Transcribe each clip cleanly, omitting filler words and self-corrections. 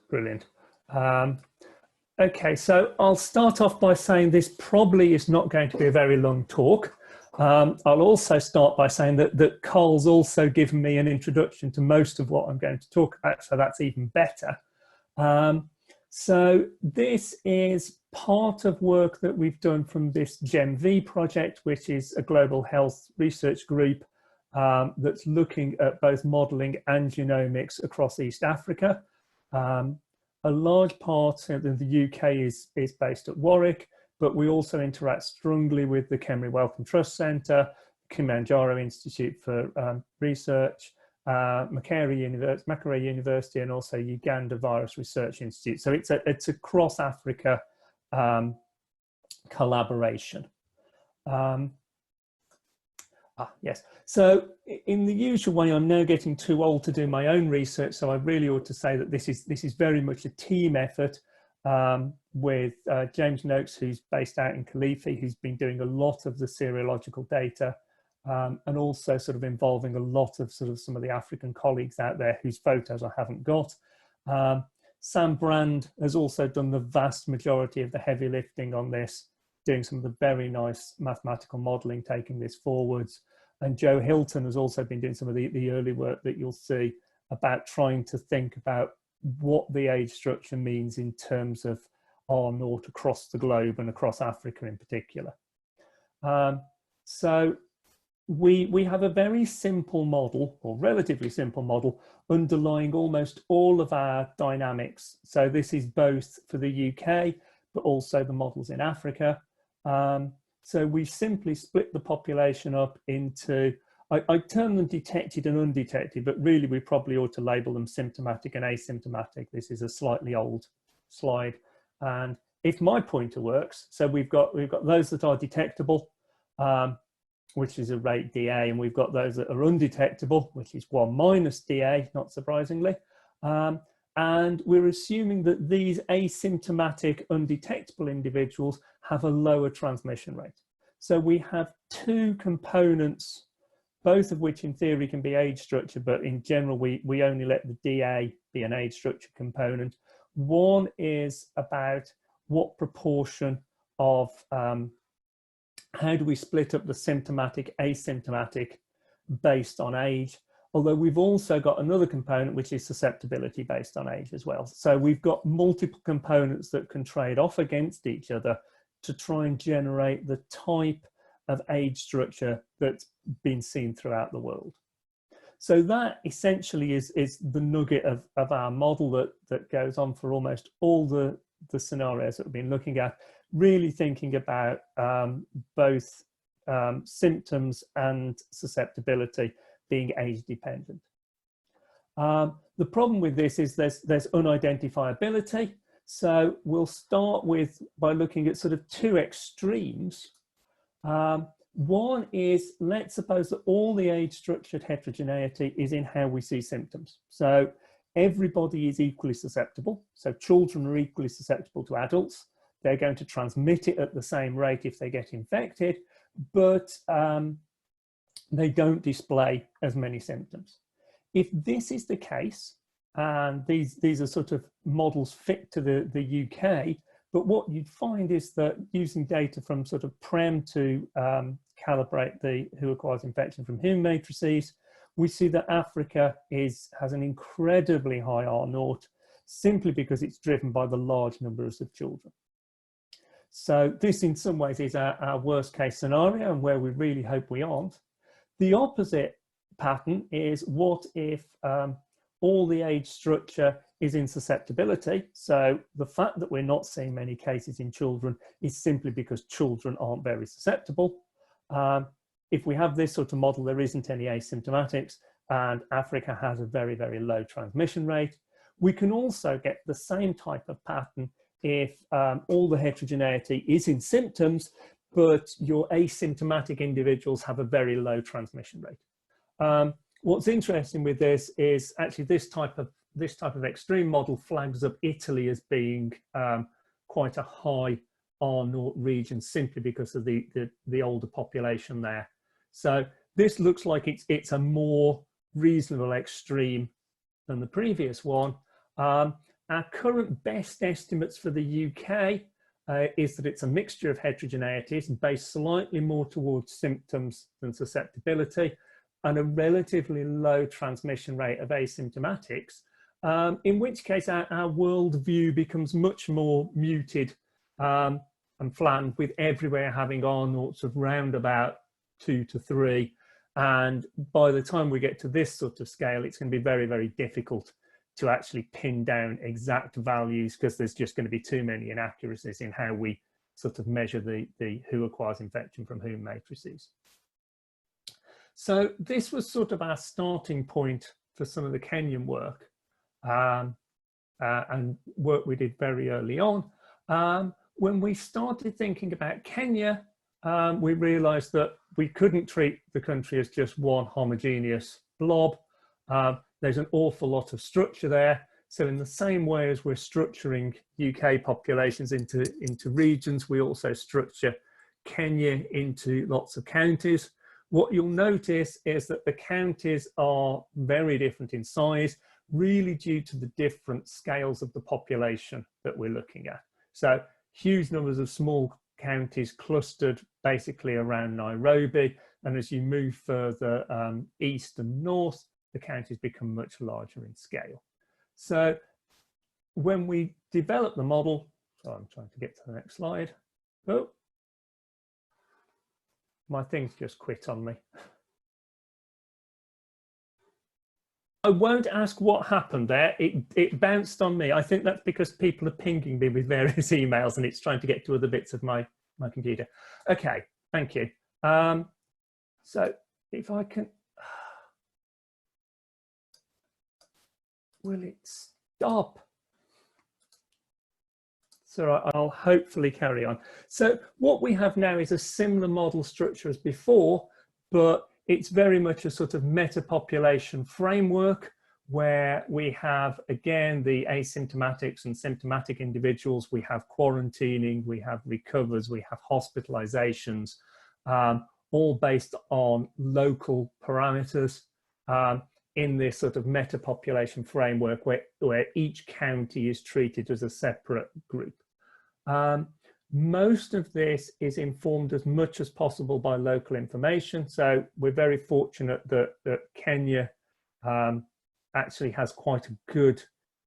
Brilliant, brilliant. Okay, so I'll start off by saying this probably is not going to be a very long talk. I'll also start by saying that Cole's also given me an introduction to most of what I'm going to talk about, so that's even better. So this is part of work that we've done from this GEMV project, which is a global health research group that's looking at both modelling and genomics across East Africa. A large part of the UK is based at Warwick, but we also interact strongly with the Kemry Wellcome Trust Centre, Kilimanjaro Institute for Research, Makerere University, and also Uganda Virus Research Institute. So it's a cross-Africa collaboration. Yes, so in the usual way, I'm now getting too old to do my own research, so I really ought to say that this is very much a team effort with James Noakes, who's based out in Kilifi, who's been doing a lot of the serological data, and also sort of involving a lot of some of the African colleagues out there whose photos I haven't got. Sam Brand has also done the vast majority of the heavy lifting on this, doing some of the very nice mathematical modelling, taking this forwards. And Joe Hilton has also been doing some of the early work that you'll see about trying to think about what the age structure means in terms of R0 across the globe and across Africa in particular. So we have a very simple model, or relatively simple model, underlying almost all of our dynamics. So this is both for the UK, but also the models in Africa. So we simply split the population up into, I term them detected and undetected, but really we probably ought to label them symptomatic and asymptomatic. This is a slightly old slide. And if my pointer works, so we've got those that are detectable, which is a rate DA, and we've got those that are undetectable, which is 1 minus DA, not surprisingly. And we're assuming that these asymptomatic, undetectable individuals have a lower transmission rate. So we have two components, both of which in theory can be age structure, but in general, we only let the DA be an age structure component. One is about what proportion of, how do we split up the symptomatic, asymptomatic based on age? Although we've also got another component, which is susceptibility based on age as well. So we've got multiple components that can trade off against each other to try and generate the type of age structure that's been seen throughout the world. So that essentially is the nugget of our model that goes on for almost all the scenarios that we've been looking at, really thinking about both symptoms and susceptibility being age dependent. The problem with this is there's unidentifiability. So we'll start by looking at sort of two extremes. One is, let's suppose that all the age structured heterogeneity is in how we see symptoms. So everybody is equally susceptible. So children are equally susceptible to adults. They're going to transmit it at the same rate if they get infected, but they don't display as many symptoms. If this is the case, and these are sort of models fit to the UK, but what you'd find is that using data from sort of PREM to calibrate the who acquires infection from human matrices, we see that Africa has an incredibly high R0 simply because it's driven by the large numbers of children. So this in some ways is our worst case scenario, and where we really hope we aren't. The opposite pattern is, what if all the age structure is in susceptibility? So the fact that we're not seeing many cases in children is simply because children aren't very susceptible. If we have this sort of model, there isn't any asymptomatics, and Africa has a very, very low transmission rate. We can also get the same type of pattern if all the heterogeneity is in symptoms, but your asymptomatic individuals have a very low transmission rate. What's interesting with this is actually this type of extreme model flags up Italy as being quite a high R0 region, simply because of the older population there. So this looks like it's a more reasonable extreme than the previous one. Our current best estimates for the UK is that it's a mixture of heterogeneities based slightly more towards symptoms than susceptibility, and a relatively low transmission rate of asymptomatics, in which case our world view becomes much more muted and flattened, with everywhere having R noughts of round about 2 to 3. And by the time we get to this sort of scale, it's going to be very, very difficult to actually pin down exact values, because there's just going to be too many inaccuracies in how we sort of measure the who acquires infection from whom matrices. So this was sort of our starting point for some of the Kenyan work and work we did very early on. When we started thinking about Kenya, we realized that we couldn't treat the country as just one homogeneous blob. There's an awful lot of structure there. So in the same way as we're structuring UK populations into regions, we also structure Kenya into lots of counties. What you'll notice is that the counties are very different in size, really due to the different scales of the population that we're looking at. So huge numbers of small counties clustered basically around Nairobi, and as you move further east and north, the counties become much larger in scale. So when we develop the model, so I'm trying to get to the next slide. Oh, my thing's just quit on me. I won't ask what happened there. It bounced on me. I think that's because people are pinging me with various emails and it's trying to get to other bits of my computer. Okay, thank you. So if I can, will it stop? So I'll hopefully carry on. So what we have now is a similar model structure as before, but it's very much a sort of meta-population framework where we have, again, the asymptomatics and symptomatic individuals, we have quarantining, we have recovers, we have hospitalizations, all based on local parameters in this sort of meta-population framework where each county is treated as a separate group. Most of this is informed as much as possible by local information. So we're very fortunate that Kenya actually has quite a good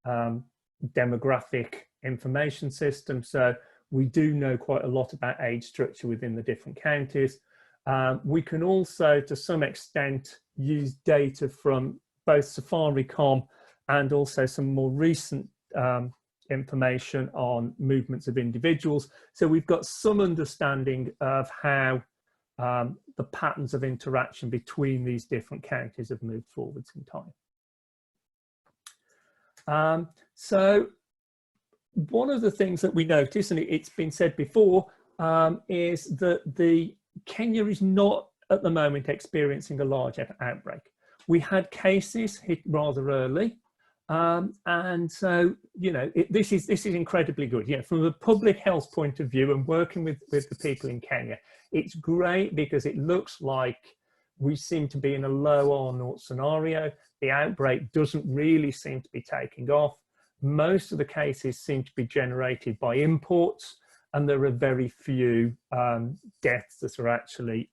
demographic information system. So we do know quite a lot about age structure within the different counties. We can also, to some extent, use data from both Safaricom and also some more recent information on movements of individuals. So we've got some understanding of how the patterns of interaction between these different counties have moved forwards in time. So one of the things that we notice, and it's been said before, is that Kenya is not at the moment experiencing a large outbreak. We had cases hit rather early. And so, you know, this is incredibly good. Yeah, from a public health point of view and working with the people in Kenya, it's great because it looks like we seem to be in a low R0 scenario. The outbreak doesn't really seem to be taking off. Most of the cases seem to be generated by imports, and there are very few deaths that are actually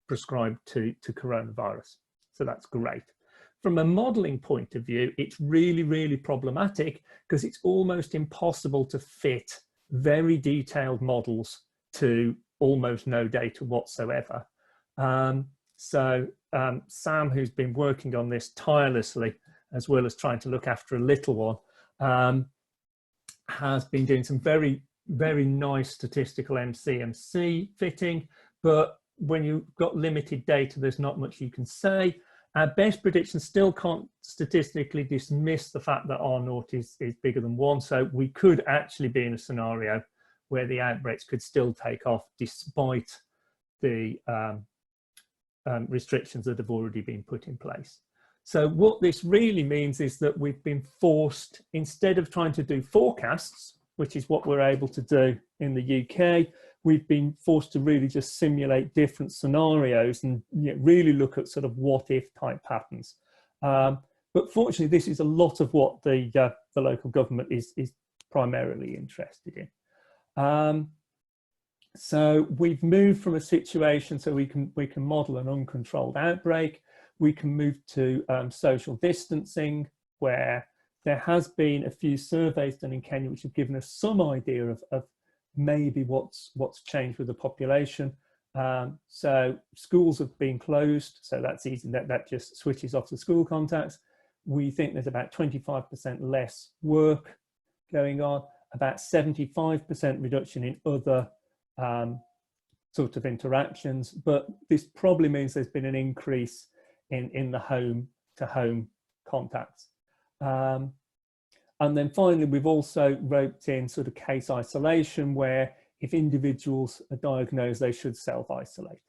prescribed to coronavirus. So that's great. From a modeling point of view, it's really, really problematic because it's almost impossible to fit very detailed models to almost no data whatsoever. Sam, who's been working on this tirelessly, as well as trying to look after a little one, has been doing some very, very nice statistical MCMC fitting, but when you've got limited data, there's not much you can say. Our best prediction still can't statistically dismiss the fact that R0 is bigger than 1. So we could actually be in a scenario where the outbreaks could still take off despite the restrictions that have already been put in place. So what this really means is that we've been forced, instead of trying to do forecasts, which is what we're able to do in the UK, we've been forced to really just simulate different scenarios and really look at sort of what if type patterns. But fortunately, this is a lot of what the local government is primarily interested in. So we've moved from a situation so we can model an uncontrolled outbreak. We can move to social distancing, where there has been a few surveys done in Kenya which have given us some idea of maybe what's changed with the population. So schools have been closed, so that's easy. That just switches off the school contacts. We think there's about 25% less work going on, about 75% reduction in other sort of interactions, but this probably means there's been an increase in the home-to-home contacts. And then finally, we've also roped in sort of case isolation, where if individuals are diagnosed, they should self-isolate.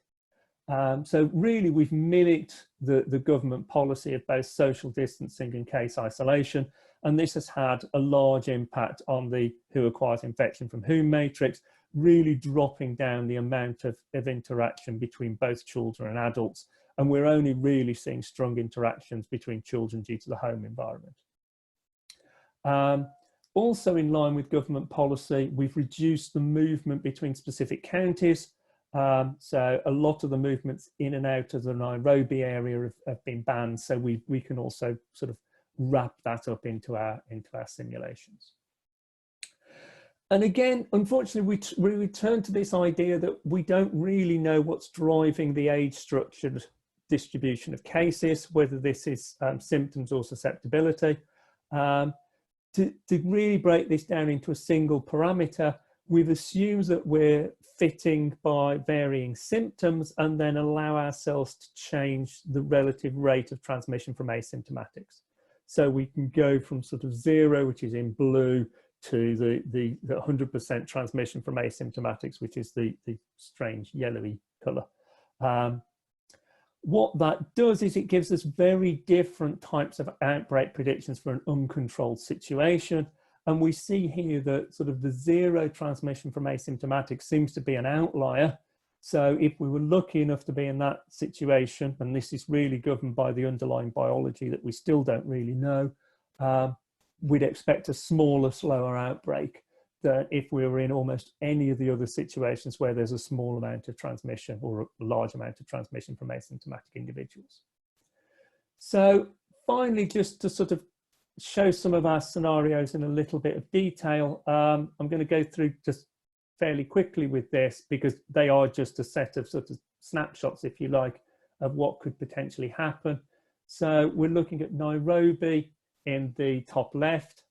So really, we've mimicked the government policy of both social distancing and case isolation, and this has had a large impact on the who acquires infection from whom matrix, really dropping down the amount of interaction between both children and adults. And we're only really seeing strong interactions between children due to the home environment. Also in line with government policy, we've reduced the movement between specific counties. So a lot of the movements in and out of the Nairobi area have been banned. So we can also sort of wrap that up into our simulations. And again, unfortunately, we return to this idea that we don't really know what's driving the age-structured distribution of cases, whether this is symptoms or susceptibility. To really break this down into a single parameter, we've assumed that we're fitting by varying symptoms and then allow ourselves to change the relative rate of transmission from asymptomatics. So we can go from sort of 0, which is in blue, to the 100% transmission from asymptomatics, which is the strange yellowy colour. What that does is it gives us very different types of outbreak predictions for an uncontrolled situation. And we see here that sort of the 0 transmission from asymptomatics seems to be an outlier. So if we were lucky enough to be in that situation, and this is really governed by the underlying biology that we still don't really know, we'd expect a smaller, slower outbreak than if we were in almost any of the other situations where there's a small amount of transmission or a large amount of transmission from asymptomatic individuals. So finally, just to sort of show some of our scenarios in a little bit of detail, I'm going to go through just fairly quickly with this because they are just a set of sort of snapshots, if you like, of what could potentially happen. So we're looking at Nairobi in the top left.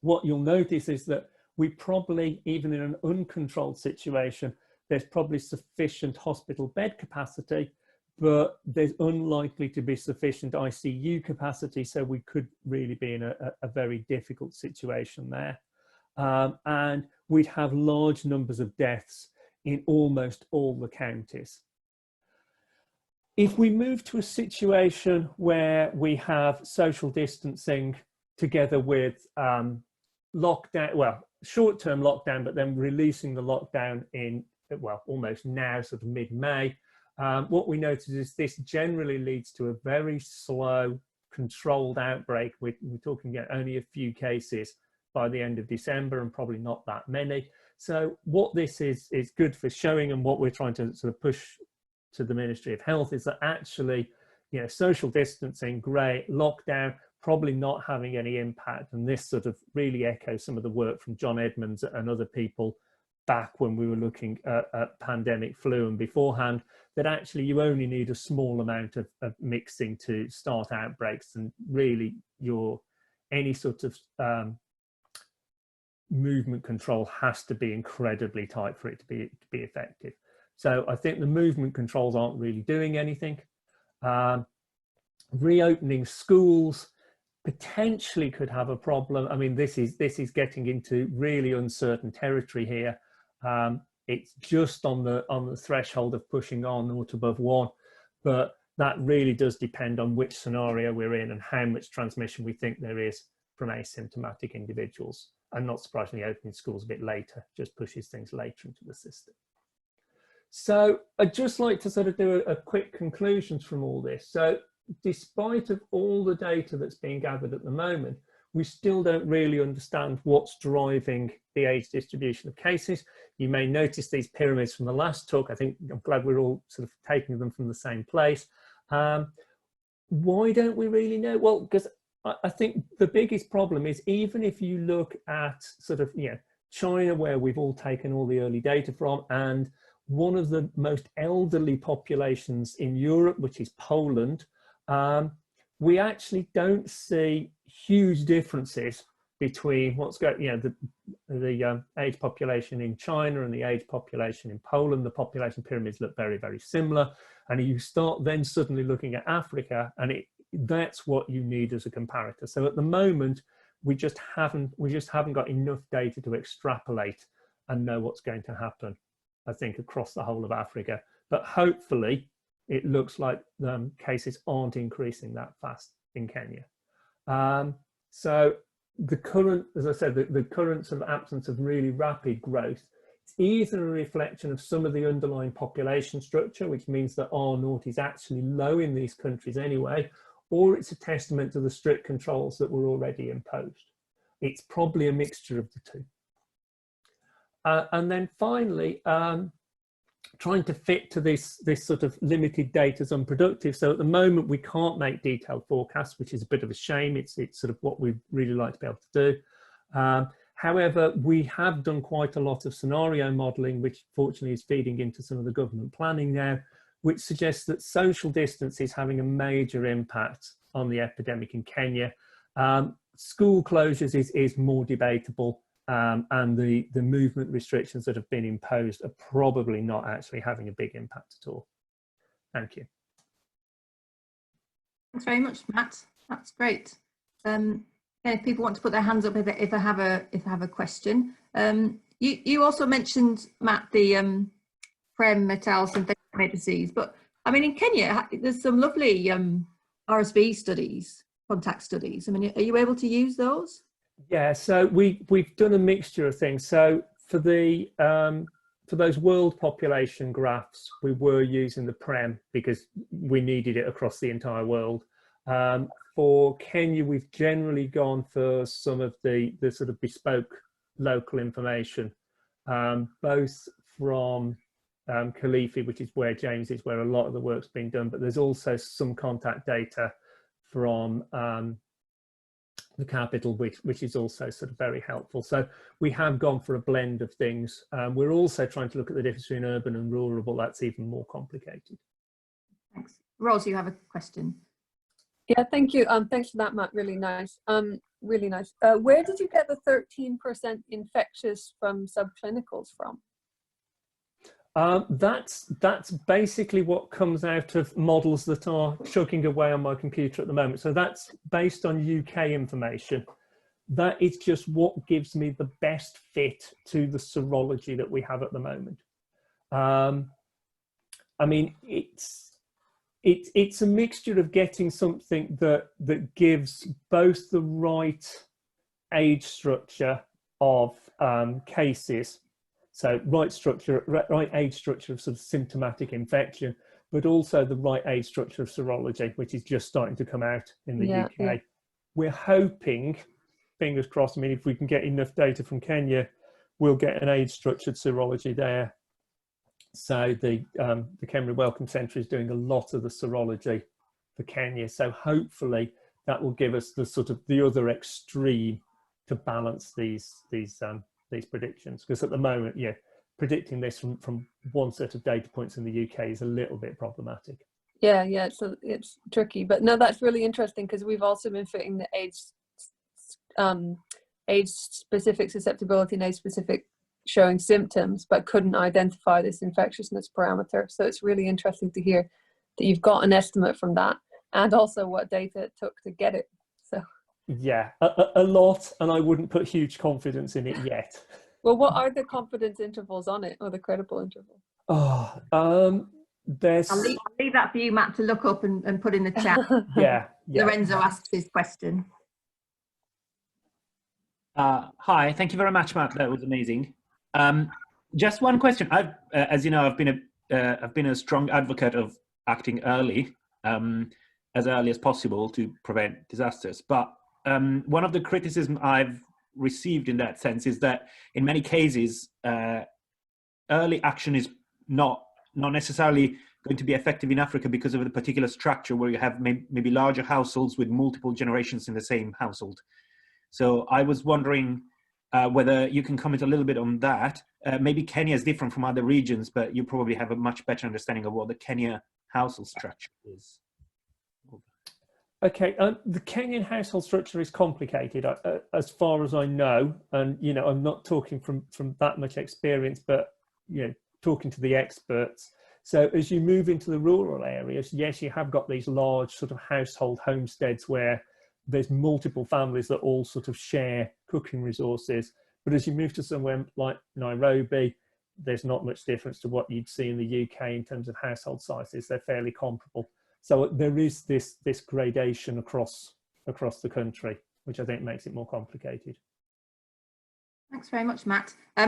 What you'll notice is that we probably, even in an uncontrolled situation, there's probably sufficient hospital bed capacity, but there's unlikely to be sufficient ICU capacity, so we could really be in a very difficult situation there. And we'd have large numbers of deaths in almost all the counties. If we move to a situation where we have social distancing together with lockdown, well, short-term lockdown, but then releasing the lockdown in, well, almost now, sort of mid-May, what we notice is this generally leads to a very slow, controlled outbreak. We're talking only a few cases by the end of December and probably not that many. So what this is good for showing, and what we're trying to sort of push to the Ministry of Health, is that actually, you know, social distancing, great, lockdown, probably not having any impact. And this sort of really echoes some of the work from John Edmonds and other people back when we were looking at pandemic flu and beforehand, that actually you only need a small amount of mixing to start outbreaks, and really any sort of movement control has to be incredibly tight for it to be effective. So I think the movement controls aren't really doing anything. Reopening schools potentially could have a problem. I mean, this is getting into really uncertain territory here. It's just on the threshold of pushing on 0 above 1, but that really does depend on which scenario we're in and how much transmission we think there is from asymptomatic individuals. And not surprisingly, opening schools a bit later just pushes things later into the system. So I'd just like to sort of do a quick conclusions from all this. So despite of all the data that's being gathered at the moment, we still don't really understand what's driving the age distribution of cases. You may notice these pyramids from the last talk. I think I'm glad we're all sort of taking them from the same place. Why don't we really know? Well, because I think the biggest problem is, even if you look at sort of, China, where we've all taken all the early data from, and one of the most elderly populations in Europe, which is Poland, we actually don't see huge differences between what's going, the age population in China and the age population in Poland. The population pyramids look very, very similar. And you start then suddenly looking at Africa, and that's what you need as a comparator. So at the moment, we just haven't got enough data to extrapolate and know what's going to happen, I think, across the whole of Africa. But hopefully, it looks like cases aren't increasing that fast in Kenya. So the current, as I said, the current sort of absence of really rapid growth, it's either a reflection of some of the underlying population structure, which means that R0 is actually low in these countries anyway, or it's a testament to the strict controls that were already imposed. It's probably a mixture of the two. And then finally, trying to fit to this sort of limited data is unproductive. So at the moment, we can't make detailed forecasts, which is a bit of a shame. It's sort of what we'd really like to be able to do. However, we have done quite a lot of scenario modelling, which fortunately is feeding into some of the government planning now, which suggests that social distance is having a major impact on the epidemic in Kenya. School closures is more debatable. And the movement restrictions that have been imposed are probably not actually having a big impact at all. Thank you. Thanks very much, Matt. That's great. If people want to put their hands up if they have a question. You also mentioned, Matt, the Prem et al. Synthetic disease, but I mean, in Kenya, there's some lovely RSV studies, contact studies. I mean, are you able to use those? Yeah, so we've done a mixture of things. So for those world population graphs, we were using the Prem because we needed it across the entire world. For Kenya, we've generally gone for some of the sort of bespoke local information, both from Kilifi, which is where James is, where a lot of the work's been done, but there's also some contact data from the capital, which is also sort of very helpful. So we have gone for a blend of things. We're also trying to look at the difference between urban and rural, but that's even more complicated. Thanks. Rose, you have a question. Yeah, thank you. Thanks for that, Matt. Really nice. Really nice. Where did you get the 13% infectious from subclinicals from? That's basically what comes out of models that are chugging away on my computer at the moment. So that's based on UK information. That is just what gives me the best fit to the serology that we have at the moment. I mean, it's a mixture of getting something that gives both the right age structure of cases. So right age structure of sort of symptomatic infection, but also the right age structure of serology, which is just starting to come out in the UK. Yeah. We're hoping, fingers crossed, I mean, if we can get enough data from Kenya, we'll get an age structured serology there. So the Kenya Wellcome Centre is doing a lot of the serology for Kenya. So hopefully that will give us the sort of the other extreme to balance these predictions, because at the moment, yeah, predicting this from one set of data points in the UK is a little bit problematic. Yeah, it's tricky, but no, that's really interesting because we've also been fitting the age specific susceptibility and age specific showing symptoms, but couldn't identify this infectiousness parameter. So it's really interesting to hear that you've got an estimate from that, and also what data it took to get it. So. Yeah, a lot, and I wouldn't put huge confidence in it yet. Well, what are the confidence intervals on it, or the credible interval? There's... I'll leave that for you, Matt, to look up and put in the chat. Yeah. Lorenzo asks his question. Hi, thank you very much, Matt. That was amazing. Just one question. As you know, I've been a strong advocate of acting early. as early as possible to prevent disasters. But one of the criticisms I've received in that sense is that in many cases, early action is not necessarily going to be effective in Africa because of the particular structure where you have maybe larger households with multiple generations in the same household. So I was wondering whether you can comment a little bit on that. Maybe Kenya is different from other regions, but you probably have a much better understanding of what the Kenya household structure is. Okay, the Kenyan household structure is complicated, as far as I know, and I'm not talking from that much experience, but talking to the experts. So as you move into the rural areas, yes, you have got these large sort of household homesteads where there's multiple families that all sort of share cooking resources. But as you move to somewhere like Nairobi, there's not much difference to what you'd see in the UK in terms of household sizes. They're fairly comparable. So there is this gradation across the country, which I think makes it more complicated. Thanks very much, Matt.